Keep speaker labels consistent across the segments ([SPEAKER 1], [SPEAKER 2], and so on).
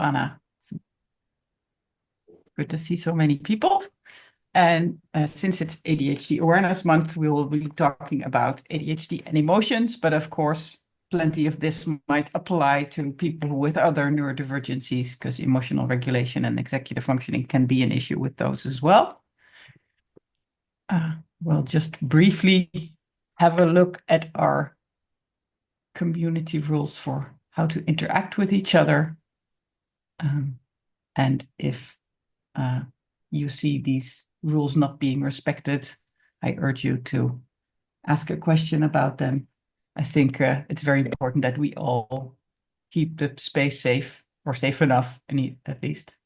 [SPEAKER 1] Lana. It's good to see so many people. And since it's ADHD Awareness Month, we will be talking about ADHD and emotions, but of course, plenty of this might apply to people with other neurodivergencies because emotional regulation and executive functioning can be an issue with those as well. We'll just briefly have a look at our community rules for how to interact with each other. And if you see these rules not being respected, I urge you to ask a question about them. I think it's very important that we all keep the space safe, or safe enough, at least.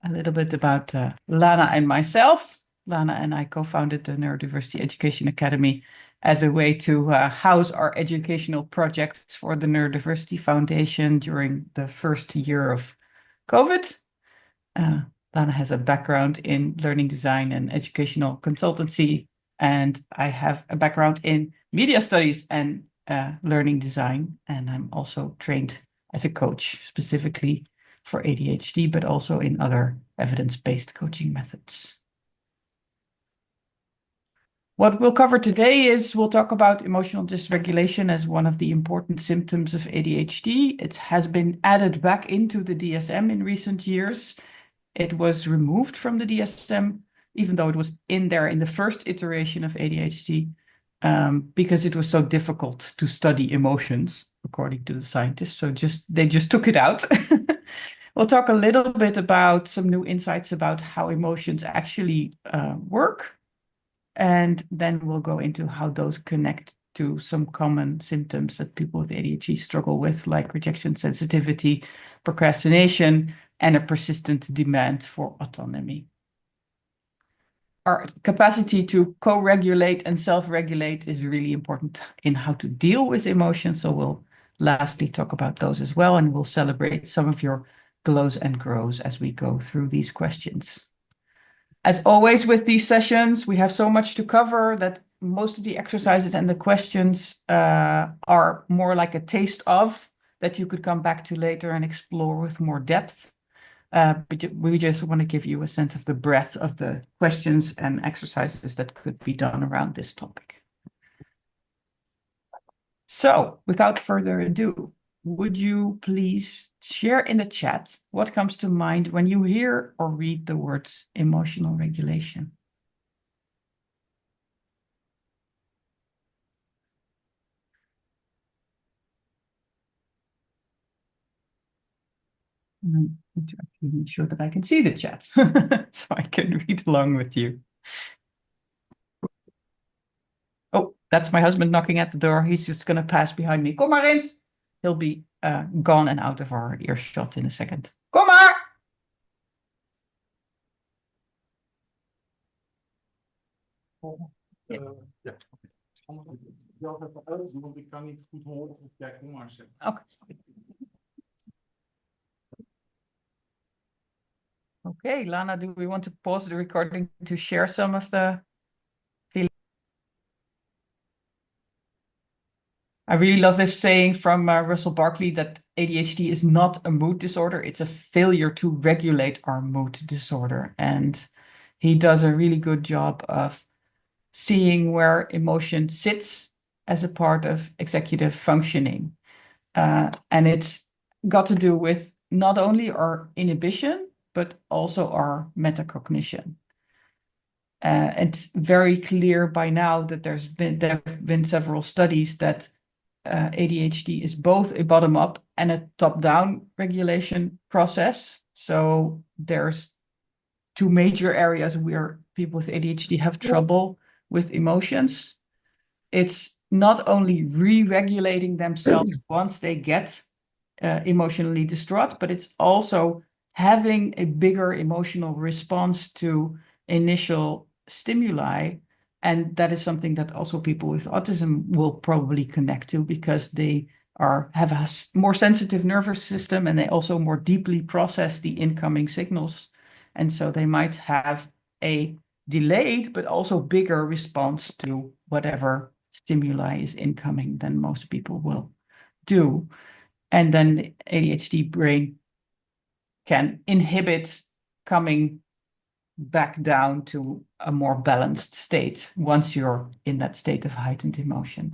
[SPEAKER 1] A little bit about Lana and myself. Lana and I co-founded the Neurodiversity Education Academy as a way to house our educational projects for the Neurodiversity Foundation during the first year of COVID. Lana has a background in learning design and educational consultancy, and I have a background in media studies and learning design, and I'm also trained as a coach, specifically for ADHD, but also in other evidence-based coaching methods. What we'll cover today is we'll talk about emotional dysregulation as one of the important symptoms of ADHD. It has been added back into the DSM in recent years. It was removed from the DSM, even though it was in there in the first iteration of ADHD, because it was so difficult to study emotions, according to the scientists. So they just took it out. We'll talk a little bit about some new insights about how emotions actually work. And then we'll go into how those connect to some common symptoms that people with ADHD struggle with, like rejection sensitivity, procrastination, and a persistent demand for autonomy. Our capacity to co-regulate and self-regulate is really important in how to deal with emotions. So we'll lastly talk about those as well, and we'll celebrate some of your glows and grows as we go through these questions. As always with these sessions, we have so much to cover that most of the exercises and the questions are more like a taste of that you could come back to later and explore with more depth. But we just want to give you a sense of the breadth of the questions and exercises that could be done around this topic. So without further ado, would you please share in the chat what comes to mind when you hear or read the words emotional regulation? I need to actually make sure that I can see the chat so I can read along with you. Oh, that's my husband knocking at the door. He's just going to pass behind me. Kom maar eens. He'll be gone and out of our earshot in a second. Kom maar!
[SPEAKER 2] Ja. Ik even uit, want ik kan niet goed horen of jij kom maar zegt.
[SPEAKER 1] Okay. Okay, Lana, do we want to pause the recording to share some of the feelings? I really love this saying from Russell Barkley that ADHD is not a mood disorder. It's a failure to regulate our mood disorder. And he does a really good job of seeing where emotion sits as a part of executive functioning. And it's got to do with not only our inhibition, but also our metacognition. It's very clear by now that there have been several studies that ADHD is both a bottom-up and a top-down regulation process. So there's two major areas where people with ADHD have trouble with emotions. It's not only re-regulating themselves once they get emotionally distraught, but it's also having a bigger emotional response to initial stimuli. And that is something that also people with autism will probably connect to because they have a more sensitive nervous system and they also more deeply process the incoming signals. And so they might have a delayed but also bigger response to whatever stimuli is incoming than most people will do. And then the ADHD brain can inhibit coming back down to a more balanced state once you're in that state of heightened emotion.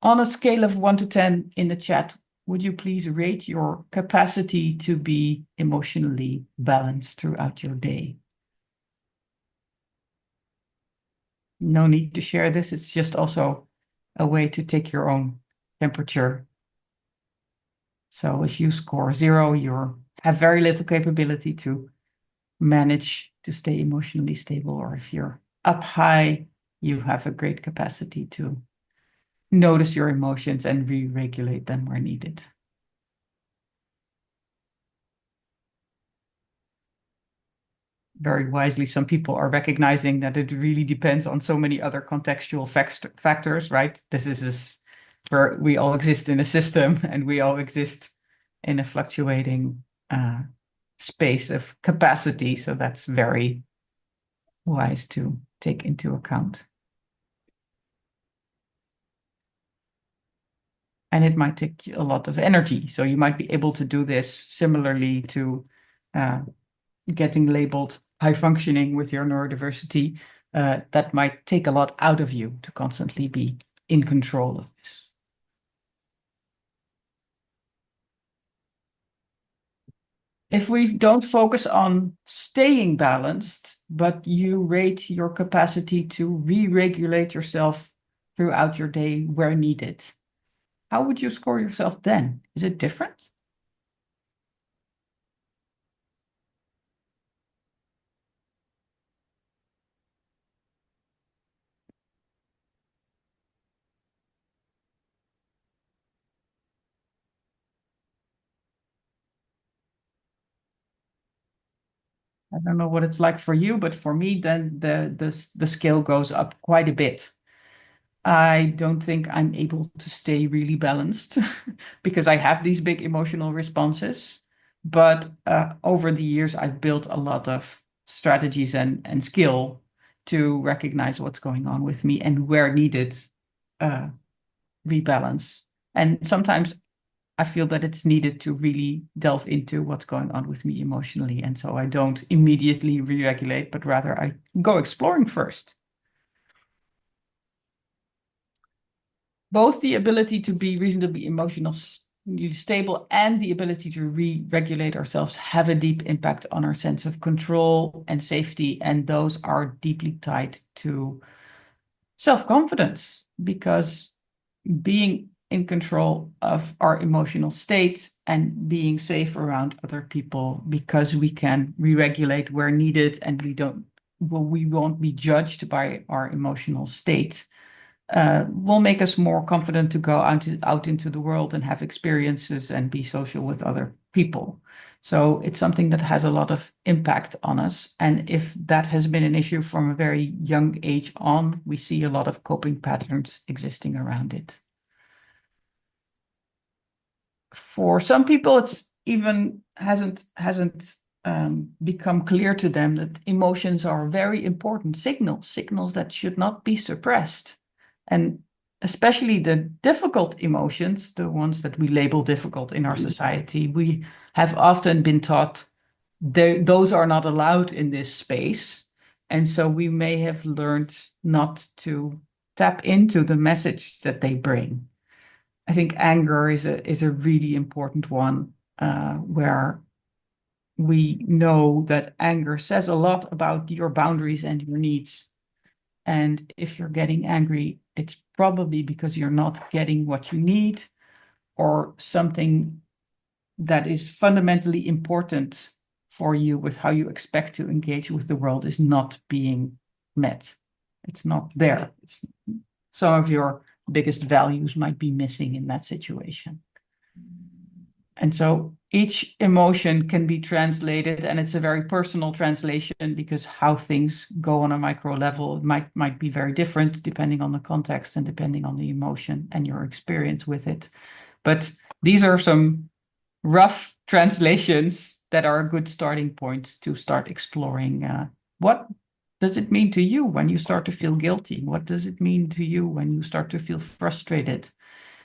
[SPEAKER 1] On a scale of 1 to 10 in the chat, would you please rate your capacity to be emotionally balanced throughout your day? No need to share this. It's just also a way to take your own temperature. So if you score 0, you have very little capability to manage to stay emotionally stable. Or if you're up high, you have a great capacity to notice your emotions and re-regulate them where needed. Very wisely, some people are recognizing that it really depends on so many other contextual factors, right? This is where we all exist in a system and we all exist in a fluctuating space of capacity. So that's very wise to take into account. And it might take a lot of energy. So you might be able to do this similarly to getting labeled high functioning with your neurodiversity. That might take a lot out of you to constantly be in control of this. If we don't focus on staying balanced, but you rate your capacity to re-regulate yourself throughout your day where needed, how would you score yourself then? Is it different? I don't know what it's like for you, but for me, then the scale goes up quite a bit. I don't think I'm able to stay really balanced because I have these big emotional responses. But over the years, I've built a lot of strategies and skill to recognize what's going on with me and where needed uh, rebalance. And sometimes I feel that it's needed to really delve into what's going on with me emotionally. And so I don't immediately re-regulate, but rather I go exploring first. Both the ability to be reasonably emotionally stable and the ability to re-regulate ourselves have a deep impact on our sense of control and safety. And those are deeply tied to self-confidence, because being in control of our emotional state and being safe around other people because we can re-regulate where needed and we won't be judged by our emotional state will make us more confident to go out into the world and have experiences and be social with other people. So it's something that has a lot of impact on us. And if that has been an issue from a very young age on, we see a lot of coping patterns existing around it. For some people, it's even hasn't become clear to them that emotions are very important signals that should not be suppressed. And especially the difficult emotions, the ones that we label difficult in our society, we have often been taught those are not allowed in this space. And so we may have learned not to tap into the message that they bring. I think anger is a really important one, where we know that anger says a lot about your boundaries and your needs. And if you're getting angry, it's probably because you're not getting what you need, or something that is fundamentally important for you with how you expect to engage with the world is not being met. It's not there. Some of your biggest values might be missing in that situation. And so each emotion can be translated, and it's a very personal translation because how things go on a micro level might be very different depending on the context and depending on the emotion and your experience with it. But these are some rough translations that are a good starting point to start exploring what does it mean to you when you start to feel guilty? What does it mean to you when you start to feel frustrated?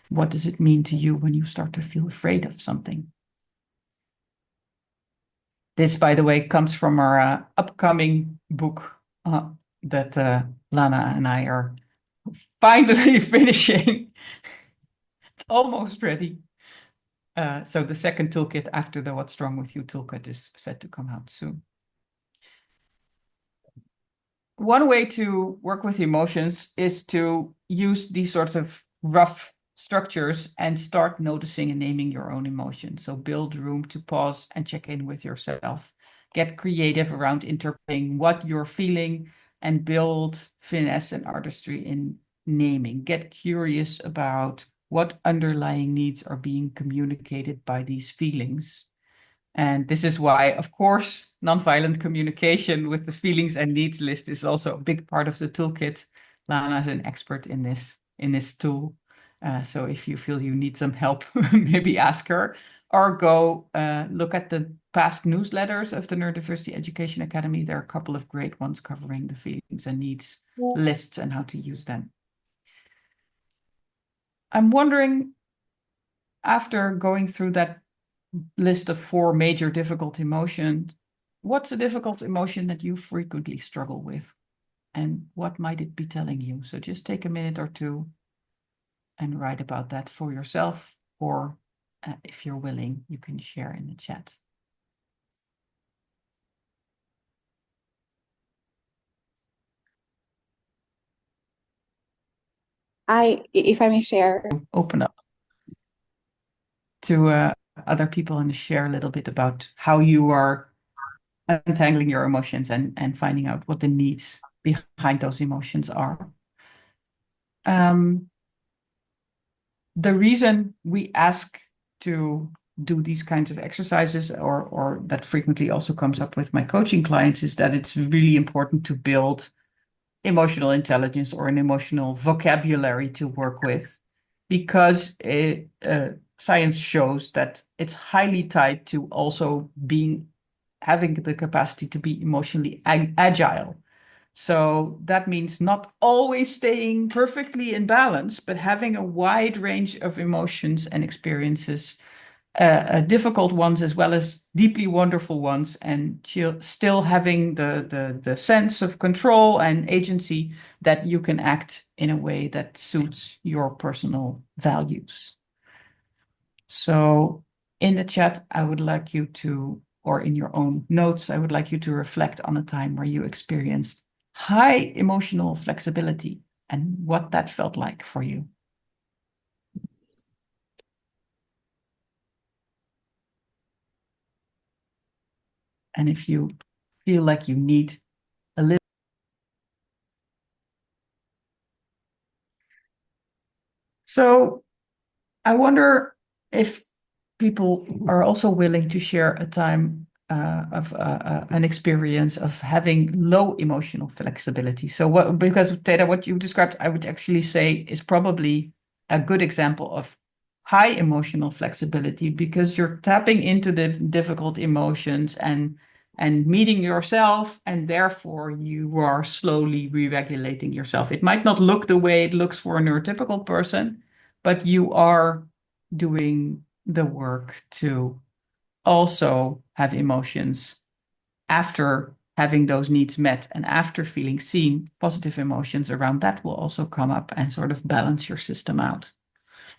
[SPEAKER 1] What does it mean to you when you start to feel afraid of something? This, by the way, comes from our upcoming book that Lana and I are finally finishing. It's almost ready. So the second toolkit after the What's Wrong With You toolkit is set to come out soon. One way to work with emotions is to use these sorts of rough structures and start noticing and naming your own emotions. So build room to pause and check in with yourself. Get creative around interpreting what you're feeling and build finesse and artistry in naming. Get curious about what underlying needs are being communicated by these feelings. And this is why, of course, nonviolent communication with the feelings and needs list is also a big part of the toolkit. Lana is an expert in this tool. So if you feel you need some help, maybe ask her or go look at the past newsletters of the Neurodiversity Education Academy. There are a couple of great ones covering the feelings and needs lists and how to use them. I'm wondering, after going through that list of 4 major difficult emotions, what's a difficult emotion that you frequently struggle with? And what might it be telling you? So just take a minute or two and write about that for yourself, or if you're willing, you can share in the chat.
[SPEAKER 3] If I may share.
[SPEAKER 1] Open up to other people and share a little bit about how you are untangling your emotions and finding out what the needs behind those emotions are. The reason we ask to do these kinds of exercises, or that frequently also comes up with my coaching clients, is that it's really important to build emotional intelligence or an emotional vocabulary to work with, because science shows that it's highly tied to also having the capacity to be emotionally agile. So that means not always staying perfectly in balance, but having a wide range of emotions and experiences, difficult ones as well as deeply wonderful ones, and still having the sense of control and agency that you can act in a way that suits your personal values. So in the chat, I would like you to, or in your own notes, I would like you to reflect on a time where you experienced high emotional flexibility and what that felt like for you. And if you feel like you need a little. So I wonder if people are also willing to share a time of an experience of having low emotional flexibility. So because Teda, what you described, I would actually say is probably a good example of high emotional flexibility, because you're tapping into the difficult emotions and meeting yourself, and therefore you are slowly re-regulating yourself. It might not look the way it looks for a neurotypical person, but you are doing the work to also have emotions after having those needs met, and after feeling seen. Positive emotions around that will also come up and sort of balance your system out.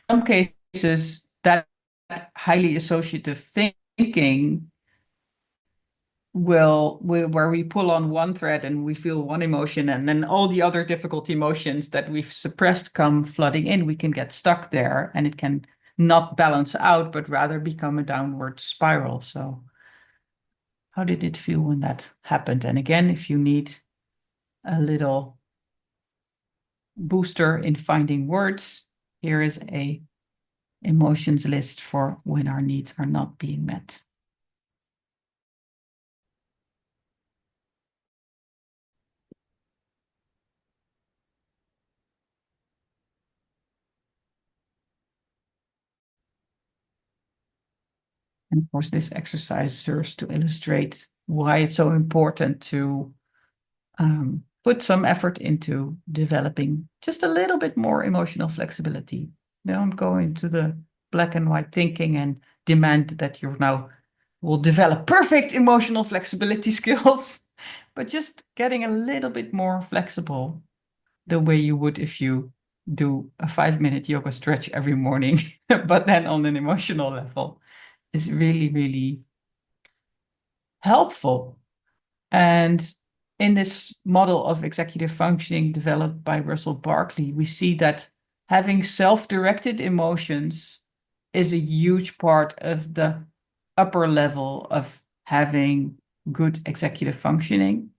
[SPEAKER 1] In some cases, that highly associative thinking where we pull on one thread and we feel one emotion, and then all the other difficult emotions that we've suppressed come flooding in. We can get stuck there, and it can not balance out, but rather become a downward spiral. So how did it feel when that happened? And again, if you need a little booster in finding words, here is a emotions list for when our needs are not being met. And of course, this exercise serves to illustrate why it's so important to put some effort into developing just a little bit more emotional flexibility. Don't go into the black and white thinking and demand that you're now will develop perfect emotional flexibility skills, but just getting a little bit more flexible the way you would if you do a 5-minute yoga stretch every morning, but then on an emotional level is really, really helpful. And in this model of executive functioning developed by Russell Barkley, we see that having self-directed emotions is a huge part of the upper level of having good executive functioning.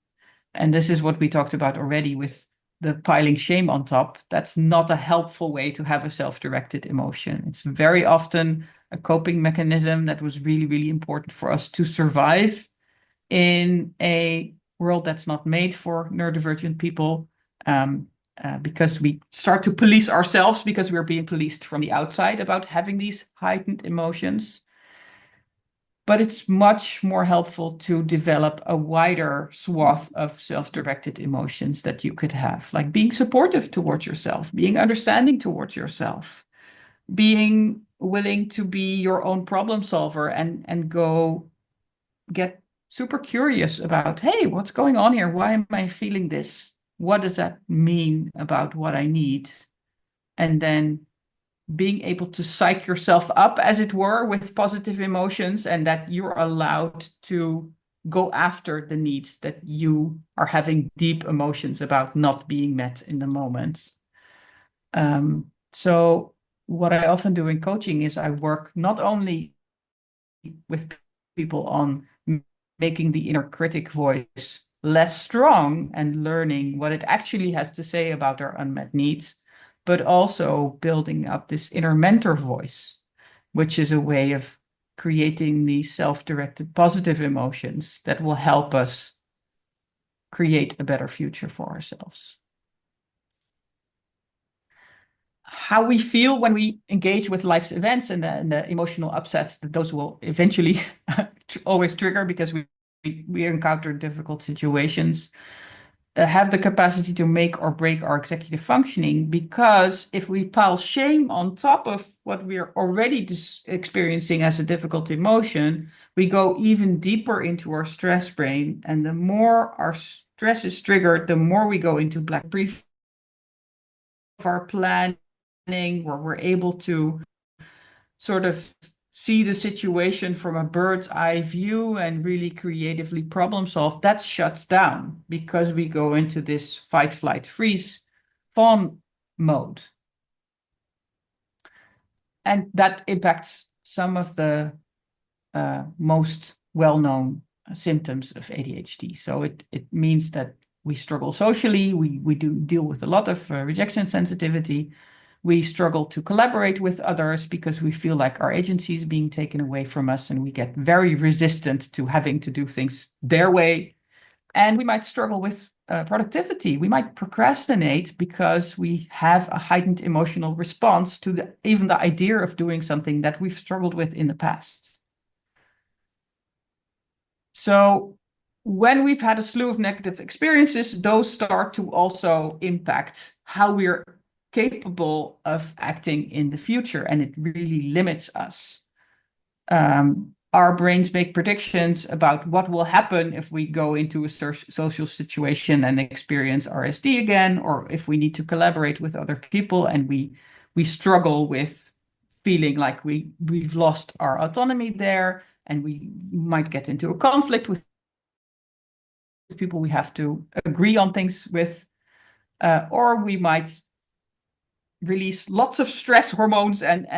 [SPEAKER 1] And this is what we talked about already with the piling shame on top. That's not a helpful way to have a self-directed emotion. It's very often a coping mechanism that was really, really important for us to survive in a world that's not made for neurodivergent people, because we start to police ourselves because we're being policed from the outside about having these heightened emotions. But it's much more helpful to develop a wider swath of self-directed emotions that you could have, like being supportive towards yourself, being understanding towards yourself, being willing to be your own problem solver and go get super curious about, hey, what's going on here? Why am I feeling this? What does that mean about what I need? And then being able to psych yourself up, as it were, with positive emotions, and that you're allowed to go after the needs that you are having deep emotions about not being met in the moment. So what I often do in coaching is I work not only with people on making the inner critic voice less strong and learning what it actually has to say about our unmet needs, but also building up this inner mentor voice, which is a way of creating these self-directed positive emotions that will help us create a better future for ourselves. How we feel when we engage with life's events and the emotional upsets that those will eventually always trigger because we encounter difficult situations, have the capacity to make or break our executive functioning, because if we pile shame on top of what we are already experiencing as a difficult emotion, we go even deeper into our stress brain. And the more our stress is triggered, the more we go into black brief of our planning, where we're able to sort of see the situation from a bird's eye view and really creatively problem solve. That shuts down because we go into this fight, flight, freeze, fawn mode. And that impacts some of the most well-known symptoms of ADHD. So it means that we struggle socially, we do deal with a lot of rejection sensitivity. We struggle to collaborate with others because we feel like our agency is being taken away from us, and we get very resistant to having to do things their way. And we might struggle with productivity. We might procrastinate because we have a heightened emotional response to even the idea of doing something that we've struggled with in the past. So when we've had a slew of negative experiences, those start to also impact how we're capable of acting in the future, and it really limits us. Our brains make predictions about what will happen if we go into a social situation and experience RSD again, or if we need to collaborate with other people and we struggle with feeling like we've lost our autonomy there, and we might get into a conflict with people we have to agree on things with, or we might release lots of stress hormones and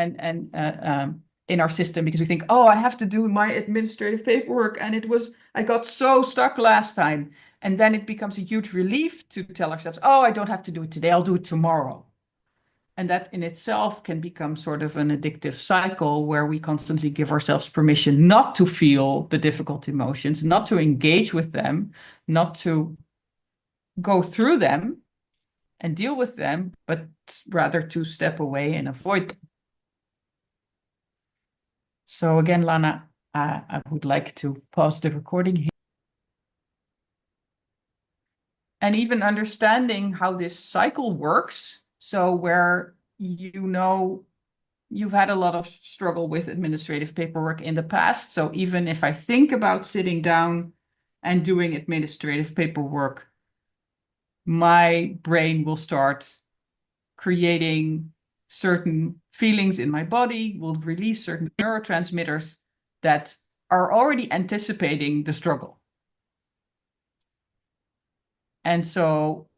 [SPEAKER 1] in our system because we think, oh, I have to do my administrative paperwork, and I got so stuck last time. And then it becomes a huge relief to tell ourselves, oh, I don't have to do it today, I'll do it tomorrow. And that in itself can become sort of an addictive cycle where we constantly give ourselves permission not to feel the difficult emotions, not to engage with them, not to go through them and deal with them, but rather to step away and avoid them. So again, Lana, I would like to pause the recording here. And even understanding how this cycle works, so where you know you've had a lot of struggle with administrative paperwork in the past. So even if I think about sitting down and doing administrative paperwork, my brain will start creating certain feelings in my body, will release certain neurotransmitters that are already anticipating the struggle. And so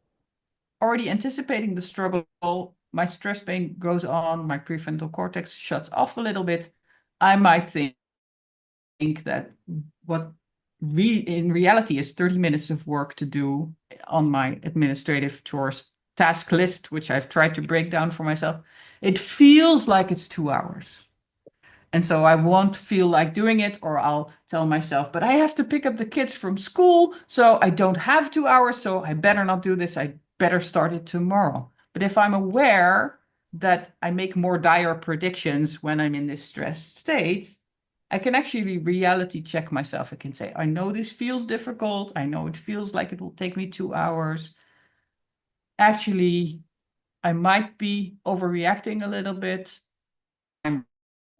[SPEAKER 1] already anticipating the struggle, my stress brain goes on, my prefrontal cortex shuts off a little bit. I might think that what in reality is 30 minutes of work to do on my administrative chores task list, which I've tried to break down for myself, it feels like it's 2 hours. And so I won't feel like doing it, or I'll tell myself, but I have to pick up the kids from school, so I don't have 2 hours, so I better not do this. I better start it tomorrow. But if I'm aware that I make more dire predictions when I'm in this stressed state, I can actually reality check myself. I can say, I know this feels difficult. I know it feels like it will take me 2 hours. Actually, I might be overreacting a little bit. I'm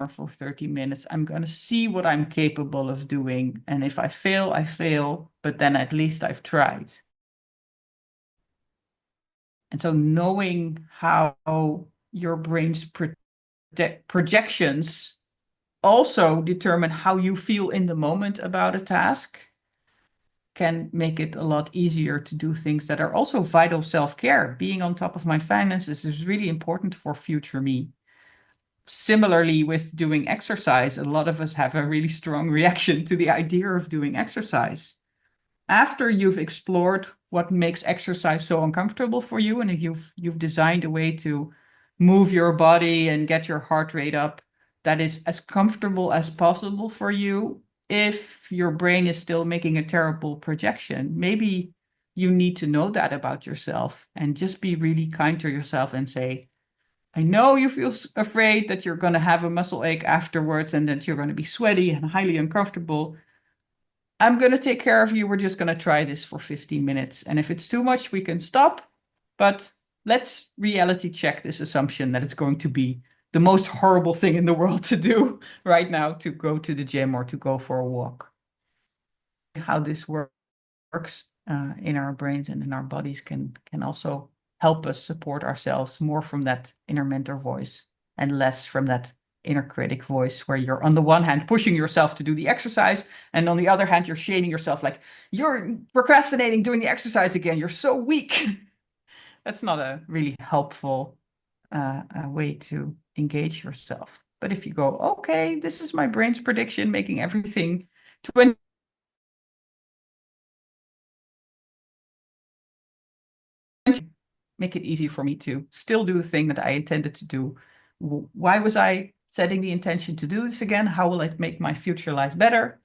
[SPEAKER 1] for 30 minutes. I'm going to see what I'm capable of doing. And if I fail, I fail, but then at least I've tried. And so knowing how your brain's projections also determine how you feel in the moment about a task can make it a lot easier to do things that are also vital self-care. Being on top of my finances is really important for future me. Similarly, with doing exercise, a lot of us have a really strong reaction to the idea of doing exercise. After you've explored what makes exercise so uncomfortable for you, and you've designed a way to move your body and get your heart rate up that is as comfortable as possible for you, if your brain is still making a terrible projection, maybe you need to know that about yourself and just be really kind to yourself and say, I know you feel afraid that you're going to have a muscle ache afterwards and that you're going to be sweaty and highly uncomfortable. I'm going to take care of you. We're just going to try this for 15 minutes. And if it's too much, we can stop. But let's reality check this assumption that it's going to be the most horrible thing in the world to do right now, to go to the gym or to go for a walk. How this works in our brains and in our bodies can also help us support ourselves more from that inner mentor voice and less from that inner critic voice, where you're on the one hand pushing yourself to do the exercise, and on the other hand, you're shaming yourself like, you're procrastinating doing the exercise again. You're so weak. That's not a really helpful way to engage yourself. But if you go, okay, this is my brain's prediction, making everything 20 make it easy for me to still do the thing that I intended to do. Why was I setting the intention to do this again? How will it make my future life better?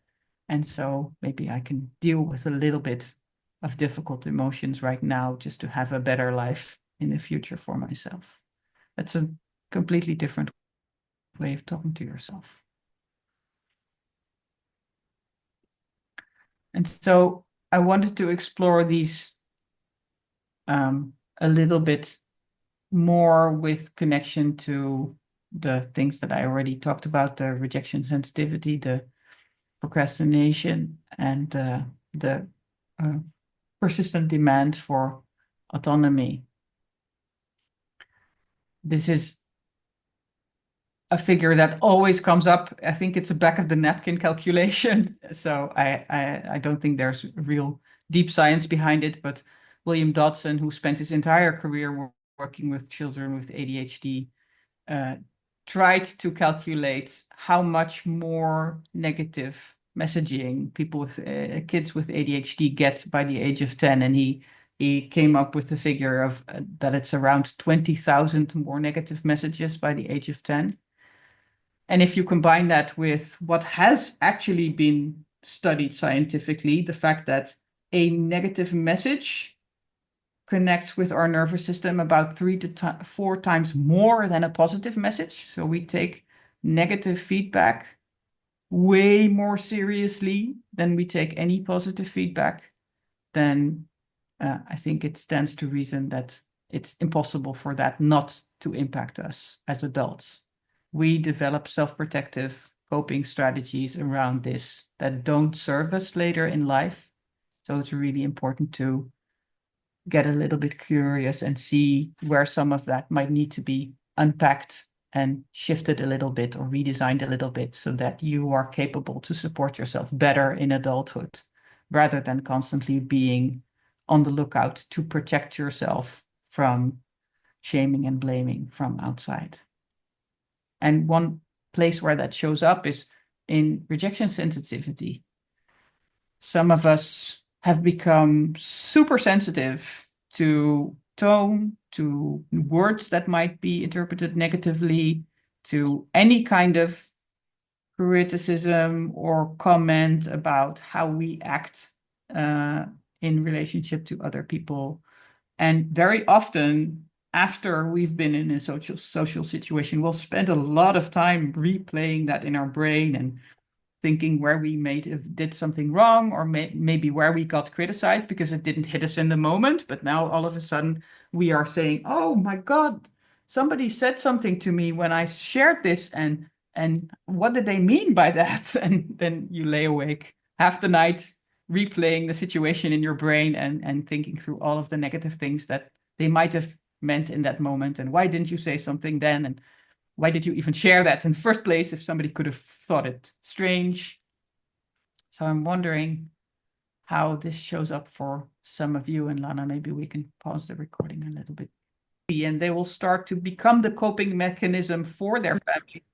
[SPEAKER 1] And so maybe I can deal with a little bit of difficult emotions right now just to have a better life in the future for myself. That's a completely different way of talking to yourself. And so I wanted to explore these a little bit more with connection to the things that I already talked about, the rejection sensitivity, the procrastination, and the persistent demand for autonomy. This is a figure that always comes up. I think it's a back of the napkin calculation. So I don't think there's real deep science behind it, but William Dodson, who spent his entire career working with children with ADHD, tried to calculate how much more negative messaging people with kids with ADHD get by the age of 10, and he came up with the figure of that it's around 20,000 more negative messages by the age of 10. And if you combine that with what has actually been studied scientifically, the fact that a negative message connects with our nervous system about 3 to 4 times more than a positive message. So we take negative feedback way more seriously than we take any positive feedback. Then I think it stands to reason that it's impossible for that not to impact us as adults. we develop self-protective coping strategies around this that don't serve us later in life. So it's really important to get a little bit curious and see where some of that might need to be unpacked and shifted a little bit or redesigned a little bit so that you are capable to support yourself better in adulthood, rather than constantly being on the lookout to protect yourself from shaming and blaming from outside. And one place where that shows up is in rejection sensitivity. Some of us have become super sensitive to tone, to words that might be interpreted negatively, to any kind of criticism or comment about how we act in relationship to other people. And very often, after we've been in a social situation, we'll spend a lot of time replaying that in our brain and thinking where we did something wrong, or maybe where we got criticized because it didn't hit us in the moment. But now all of a sudden we are saying, oh my God, somebody said something to me when I shared this, and what did they mean by that? And then you lay awake half the night replaying the situation in your brain and thinking through all of the negative things that they might have meant in that moment. And why didn't you say something then? And why did you even share that in the first place if somebody could have thought it strange? So I'm wondering how this shows up for some of you. And Lana, maybe we can pause the recording a little bit. And they will start to become the coping mechanism for their family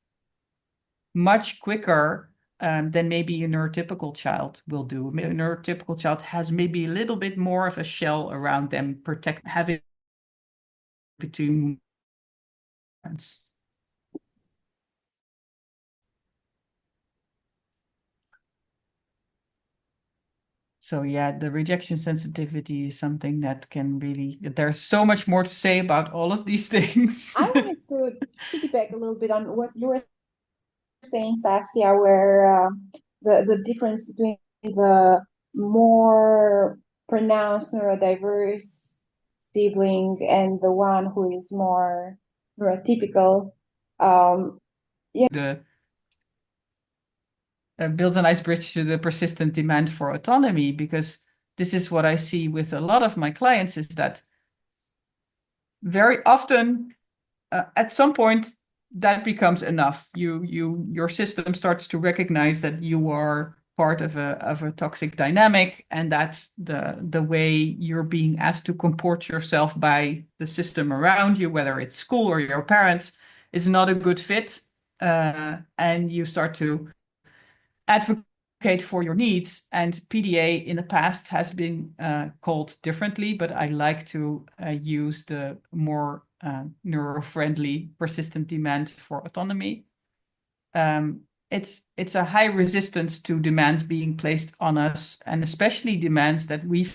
[SPEAKER 1] much quicker than maybe a neurotypical child will do. A neurotypical child has maybe a little bit more of a shell around them, having between parents. So yeah, the rejection sensitivity is something that can really, there's so much more to say about all of these things.
[SPEAKER 3] I wanted to piggyback a little bit on what you were saying, Saskia, where the difference between the more pronounced neurodiverse sibling and the one who is more neurotypical.
[SPEAKER 1] The builds a nice bridge to the persistent demand for autonomy, because this is what I see with a lot of my clients, is that very often at some point that becomes enough. Your system starts to recognize that you are part of a toxic dynamic, and that the way you're being asked to comport yourself by the system around you, whether it's school or your parents, is not a good fit. And you start to advocate for your needs. And PDA in the past has been called differently, but I like to use the more neuro-friendly persistent demand for autonomy. It's a high resistance to demands being placed on us, and especially demands that we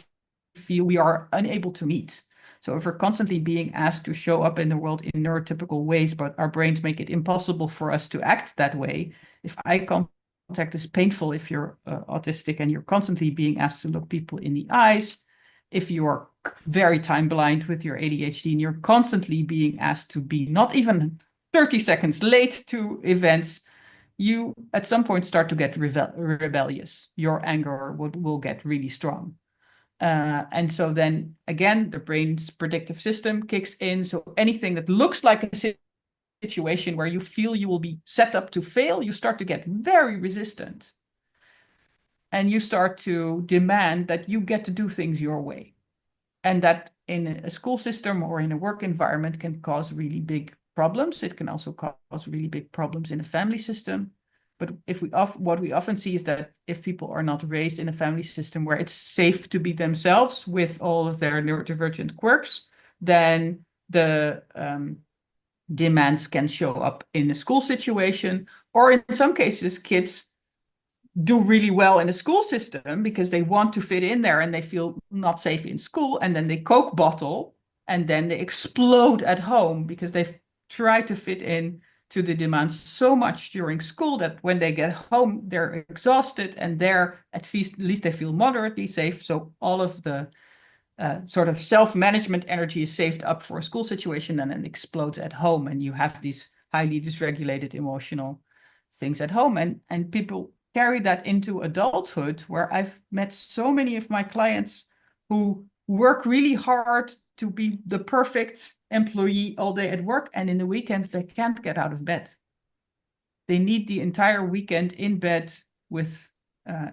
[SPEAKER 1] feel we are unable to meet. So if we're constantly being asked to show up in the world in neurotypical ways, but our brains make it impossible for us to act that way. If eye contact is painful, if you're autistic and you're constantly being asked to look people in the eyes, if you're very time blind with your ADHD and you're constantly being asked to be not even 30 seconds late to events, you at some point start to get rebellious. Your anger will get really strong. And so then again, the brain's predictive system kicks in. So anything that looks like a situation where you feel you will be set up to fail, you start to get very resistant. And you start to demand that you get to do things your way. And that in a school system or in a work environment can cause really big problems. It can also cause really big problems in a family system. But what we often see is that if people are not raised in a family system where it's safe to be themselves with all of their neurodivergent quirks, then the demands can show up in a school situation, or in some cases, kids do really well in the school system because they want to fit in there and they feel not safe in school, and then they Coke bottle and then they explode at home because they've tried to fit in to the demands so much during school that when they get home, they're exhausted, and they're at least they feel moderately safe. So all of the sort of self-management energy is saved up for a school situation and then explodes at home. And you have these highly dysregulated emotional things at home. And people carry that into adulthood, where I've met so many of my clients who work really hard to be the perfect employee all day at work, and in the weekends they can't get out of bed. They need the entire weekend in bed with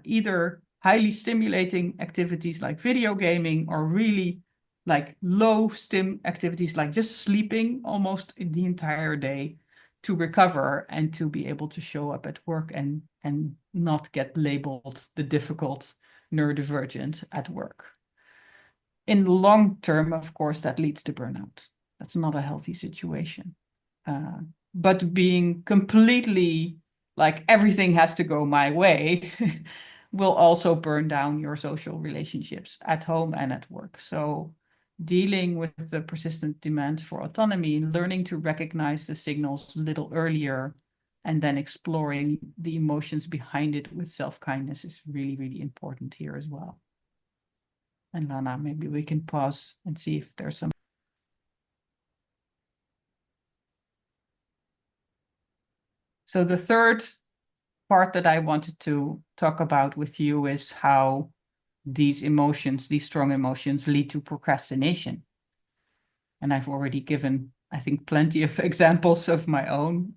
[SPEAKER 1] either highly stimulating activities like video gaming, or really like low stim activities like just sleeping almost the entire day, to recover and to be able to show up at work and not get labeled the difficult neurodivergent at work. In the long term, of course, that leads to burnout. That's not a healthy situation. But being completely like everything has to go my way will also burn down your social relationships at home and at work. So dealing with the persistent demands for autonomy, learning to recognize the signals a little earlier, and then exploring the emotions behind it with self-kindness is really, really important here as well. And Lana, maybe we can pause and see if there's some. So the third part that I wanted to talk about with you is how these emotions, these strong emotions, lead to procrastination. And I've already given, I think, plenty of examples of my own.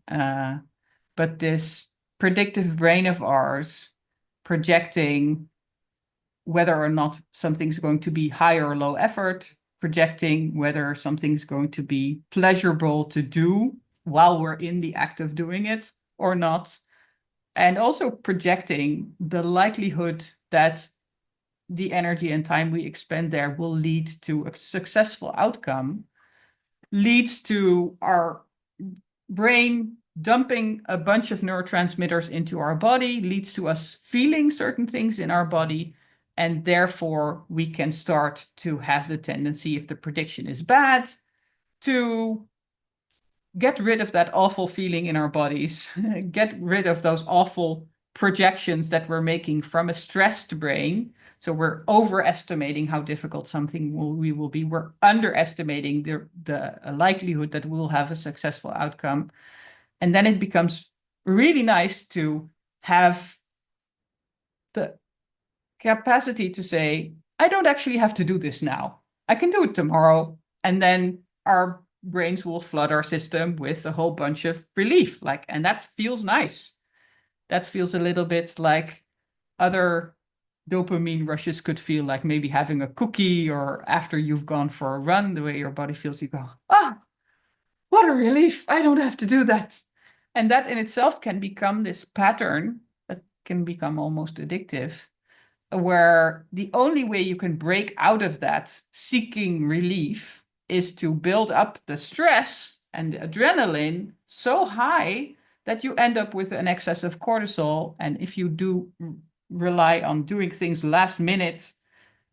[SPEAKER 1] But this predictive brain of ours projecting whether or not something's going to be high or low effort, projecting whether something's going to be pleasurable to do while we're in the act of doing it or not, and also projecting the likelihood that the energy and time we expend there will lead to a successful outcome, leads to our brain dumping a bunch of neurotransmitters into our body, leads to us feeling certain things in our body, and therefore we can start to have the tendency, if the prediction is bad, to get rid of that awful feeling in our bodies, get rid of those awful projections that we're making from a stressed brain. So we're overestimating how difficult something we will be. We're underestimating the likelihood that we'll have a successful outcome. And then it becomes really nice to have the capacity to say, I don't actually have to do this now. I can do it tomorrow. And then our brains will flood our system with a whole bunch of relief. And that feels nice. That feels a little bit like other dopamine rushes could feel, like maybe having a cookie, or after you've gone for a run, the way your body feels, you go, what a relief. I don't have to do that. And that in itself can become this pattern that can become almost addictive, where the only way you can break out of that seeking relief is to build up the stress and the adrenaline so high that you end up with an excess of cortisol. And if you do rely on doing things last minute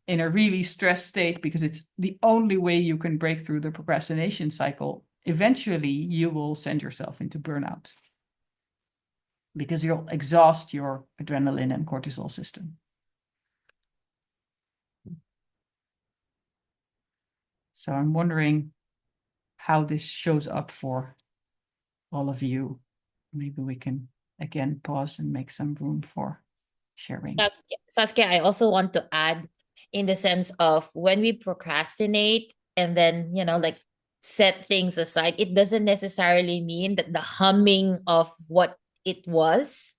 [SPEAKER 1] in a really stressed state, because it's the only way you can break through the procrastination cycle, eventually you will send yourself into burnout, because you'll exhaust your adrenaline and cortisol system. So I'm wondering how this shows up for all of you. Maybe we can again pause and make some room for sharing.
[SPEAKER 4] Saskia, I also want to add, in the sense of when we procrastinate and then, like set things aside, it doesn't necessarily mean that the humming of what it was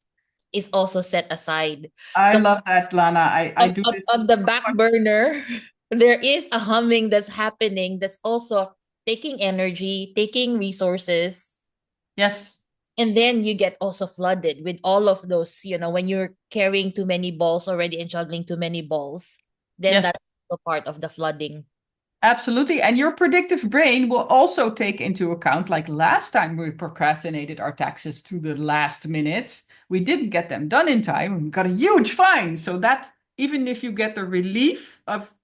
[SPEAKER 4] is also set aside.
[SPEAKER 1] I love that, Lana. I do this
[SPEAKER 4] on the back burner. There is a humming that's happening that's also taking energy, taking resources.
[SPEAKER 1] Yes.
[SPEAKER 4] And then you get also flooded with all of those, when you're carrying too many balls already and juggling too many balls, then
[SPEAKER 1] Yes.
[SPEAKER 4] that's also part of the flooding.
[SPEAKER 1] Absolutely. And your predictive brain will also take into account, like last time we procrastinated our taxes to the last minute, we didn't get them done in time and we got a huge fine. So that even if you get the relief of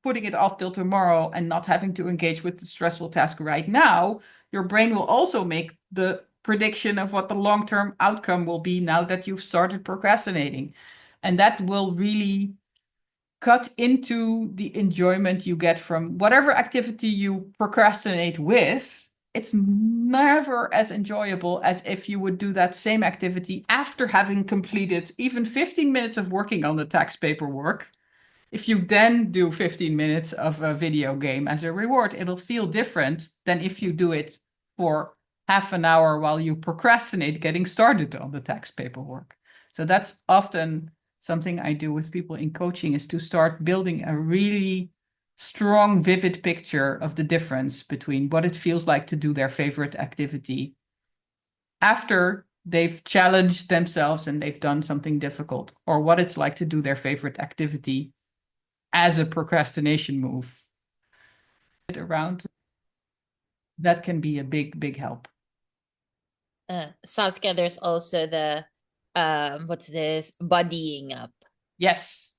[SPEAKER 1] putting it off till tomorrow and not having to engage with the stressful task right now, your brain will also make the prediction of what the long-term outcome will be now that you've started procrastinating. And that will really cut into the enjoyment you get from whatever activity you procrastinate with, it's never as enjoyable as if you would do that same activity after having completed even 15 minutes of working on the tax paperwork. If you then do 15 minutes of a video game as a reward, it'll feel different than if you do it for half an hour while you procrastinate getting started on the tax paperwork. So that's often something I do with people in coaching, is to start building a really strong, vivid picture of the difference between what it feels like to do their favorite activity after they've challenged themselves and they've done something difficult, or what it's like to do their favorite activity as a procrastination move. Around that can be a big help.
[SPEAKER 4] Saskia, there's also the what's this, buddying up.
[SPEAKER 1] Yes.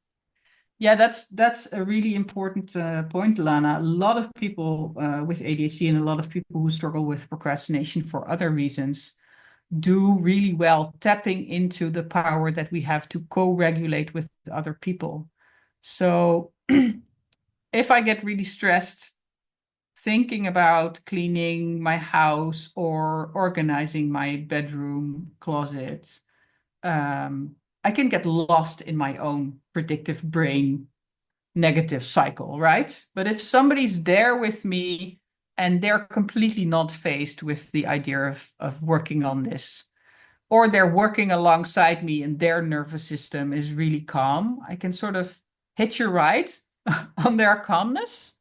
[SPEAKER 1] Yeah, that's a really important point, Lana. A lot of people with ADHD and a lot of people who struggle with procrastination for other reasons do really well tapping into the power that we have to co-regulate with other people. So if I get really stressed thinking about cleaning my house or organizing my bedroom closet, I can get lost in my own predictive brain negative cycle, right? But if somebody's there with me and they're completely not faced with the idea of working on this, or they're working alongside me and their nervous system is really calm, I can sort of hitch a ride on their calmness.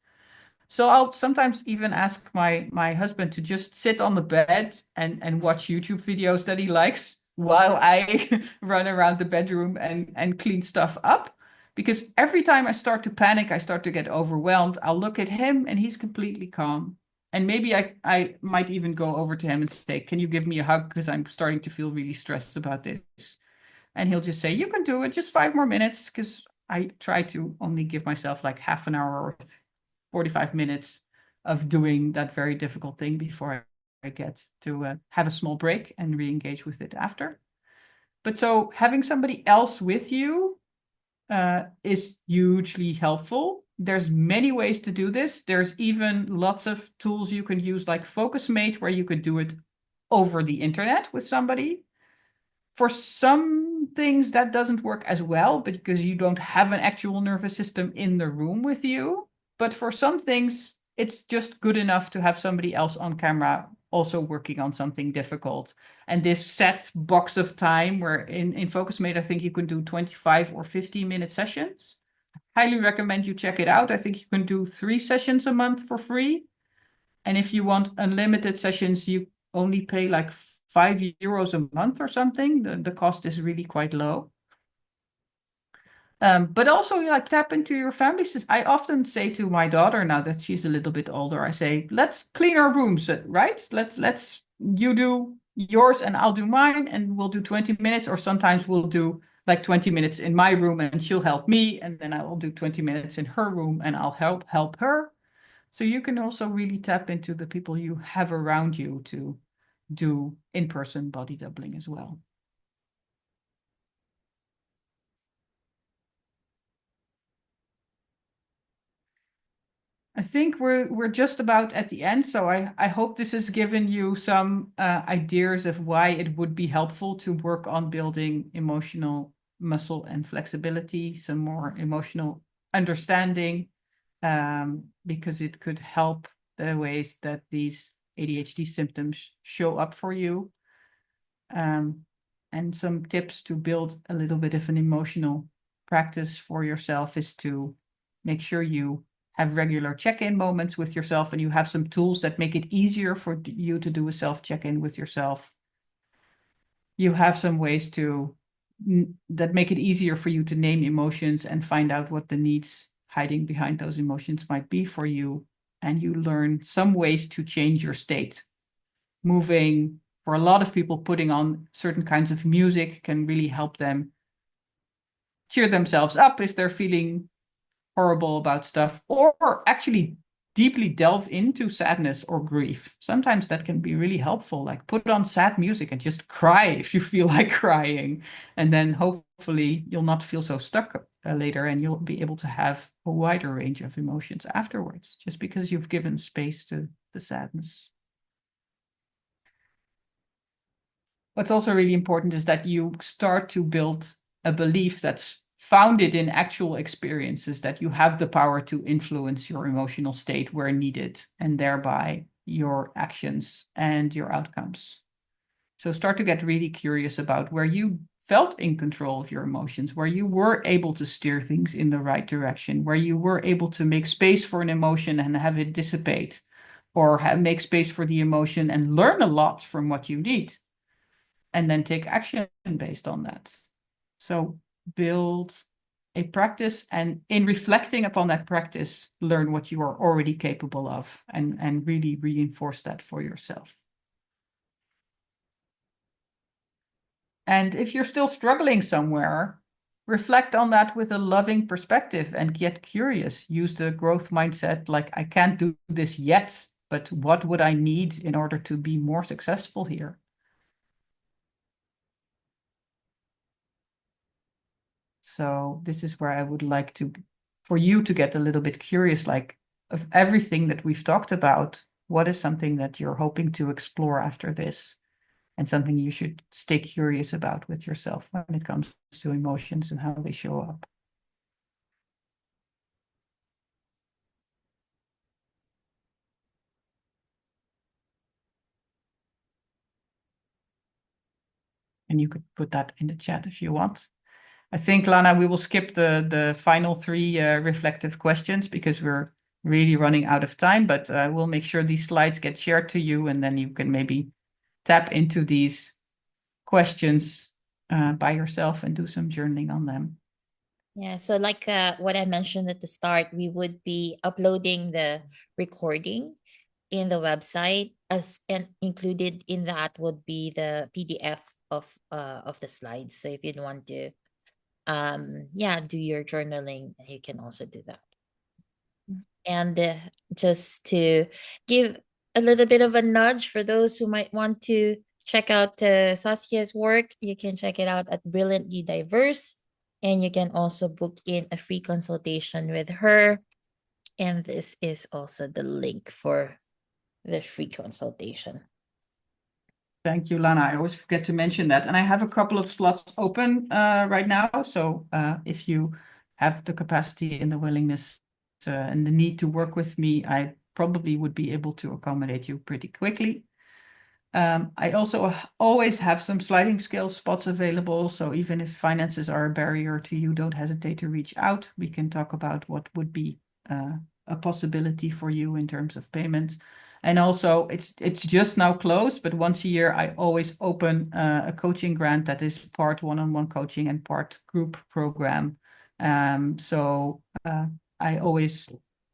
[SPEAKER 1] So I'll sometimes even ask my husband to just sit on the bed and watch YouTube videos that he likes while I run around the bedroom and clean stuff up. Because every time I start to panic, I start to get overwhelmed, I'll look at him and he's completely calm. And maybe I might even go over to him and say, "Can you give me a hug? Because I'm starting to feel really stressed about this." And he'll just say, "You can do it, just 5 more minutes." Because I try to only give myself like half an hour or 45 minutes of doing that very difficult thing before I get to have a small break and re-engage with it after. But so having somebody else with you is hugely helpful. There's many ways to do this. There's even lots of tools you can use, like FocusMate, where you could do it over the internet with somebody. For some things that doesn't work as well, because you don't have an actual nervous system in the room with you. But for some things, it's just good enough to have somebody else on camera also working on something difficult. And this set box of time, where in FocusMate, I think you can do 25 or 50-minute sessions. Highly recommend you check it out. I think you can do 3 sessions a month for free. And if you want unlimited sessions, you only pay like €5 a month or something. The cost is really quite low. But also, like, tap into your family. I often say to my daughter, now that she's a little bit older, I say, "Let's clean our rooms, right? Let's you do yours and I'll do mine, and we'll do 20 minutes, or sometimes we'll do like 20 minutes in my room and she'll help me, and then I will do 20 minutes in her room and I'll help her." So you can also really tap into the people you have around you to do in-person body doubling as well. I think we're just about at the end, so I hope this has given you some ideas of why it would be helpful to work on building emotional muscle and flexibility, some more emotional understanding, because it could help the ways that these ADHD symptoms show up for you. And some tips to build a little bit of an emotional practice for yourself is to make sure you have regular check-in moments with yourself, and you have some tools that make it easier for you to do a self-check-in with yourself. You have some ways that make it easier for you to name emotions and find out what the needs hiding behind those emotions might be for you. And you learn some ways to change your state. Moving, for a lot of people, putting on certain kinds of music can really help them cheer themselves up if they're feeling horrible about stuff, or actually deeply delve into sadness or grief. Sometimes that can be really helpful, like put on sad music and just cry if you feel like crying. And then hopefully you'll not feel so stuck later, and you'll be able to have a wider range of emotions afterwards, just because you've given space to the sadness. what's also really important is that you start to build a belief that's founded in actual experiences, that you have the power to influence your emotional state where needed, and thereby your actions and your outcomes. So start to get really curious about where you felt in control of your emotions, where you were able to steer things in the right direction, where you were able to make space for an emotion and have it dissipate, or make space for the emotion and learn a lot from what you need, and then take action based on that. So build a practice, and in reflecting upon that practice, learn what you are already capable of, and really reinforce that for yourself. And if you're still struggling somewhere, reflect on that with a loving perspective and get curious. Use the growth mindset, like, I can't do this yet, but what would I need in order to be more successful here? So this is where I would like for you to get a little bit curious, like, of everything that we've talked about, what is something that you're hoping to explore after this? And something you should stay curious about with yourself when it comes to emotions and how they show up. And you could put that in the chat if you want. I think, Lana, we will skip the final three reflective questions because we're really running out of time, but we'll make sure these slides get shared to you, and then you can maybe tap into these questions by yourself and do some journaling on them.
[SPEAKER 4] Yeah, so like what I mentioned at the start, we would be uploading the recording in the website, and included in that would be the PDF of the slides. So if you'd want to do your journaling, you can also do that. And just to give a little bit of a nudge for those who might want to check out Saskia's work, you can check it out at Brilliantly Diverse, and you can also book in a free consultation with her. And this is also the link for the free consultation.
[SPEAKER 1] Thank you, Lana. I always forget to mention that. And I have a couple of slots open right now. So if you have the capacity and the willingness and the need to work with me, I probably would be able to accommodate you pretty quickly. I also always have some sliding scale spots available. So even if finances are a barrier to you, don't hesitate to reach out. We can talk about what would be a possibility for you in terms of payment. And also, it's just now closed, but once a year, I always open a coaching grant that is part one-on-one coaching and part group program. So I always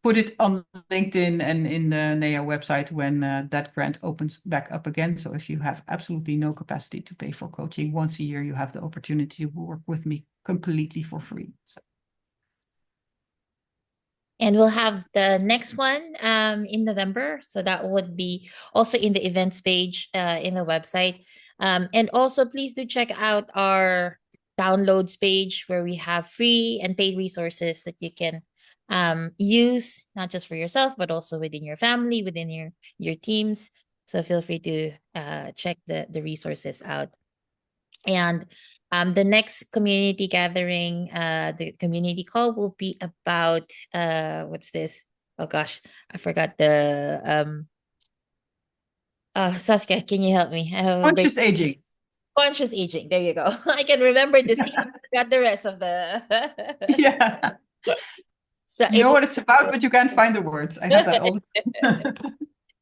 [SPEAKER 1] put it on LinkedIn and in the NEA website when that grant opens back up again. So if you have absolutely no capacity to pay for coaching, once a year, you have the opportunity to work with me completely for free. So.
[SPEAKER 4] And we'll have the next one in November. So that would be also in the events page in the website. And also, please do check out our downloads page where we have free and paid resources that you can use, not just for yourself, but also within your family, within your teams. So feel free to check the resources out. And the next community gathering, the community call will be about what's this? Oh gosh, I forgot the Saskia, can you help me? I have a
[SPEAKER 1] Conscious aging.
[SPEAKER 4] Conscious aging. There you go. I can remember the scene, got the rest of the
[SPEAKER 1] Yeah.
[SPEAKER 4] So
[SPEAKER 1] you know what it's about, but you can't find the words. I have that all the time.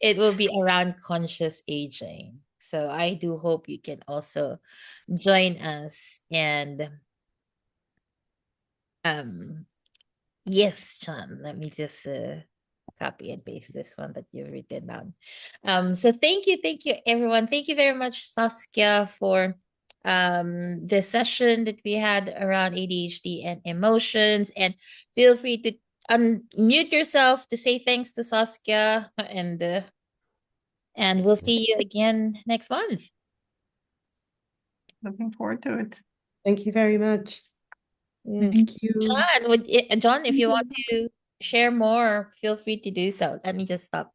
[SPEAKER 4] It will be around conscious aging. So I do hope you can also join us. And yes, John, let me just copy and paste this one that you've written down. So thank you everyone. Thank you very much, Saskia, for the session that we had around ADHD and emotions. And feel free to unmute yourself to say thanks to Saskia, and we'll see you again next month.
[SPEAKER 1] Looking forward to it.
[SPEAKER 5] Thank you very much.
[SPEAKER 1] Thank you.
[SPEAKER 4] John, if you want to share more, feel free to do so. Let me just stop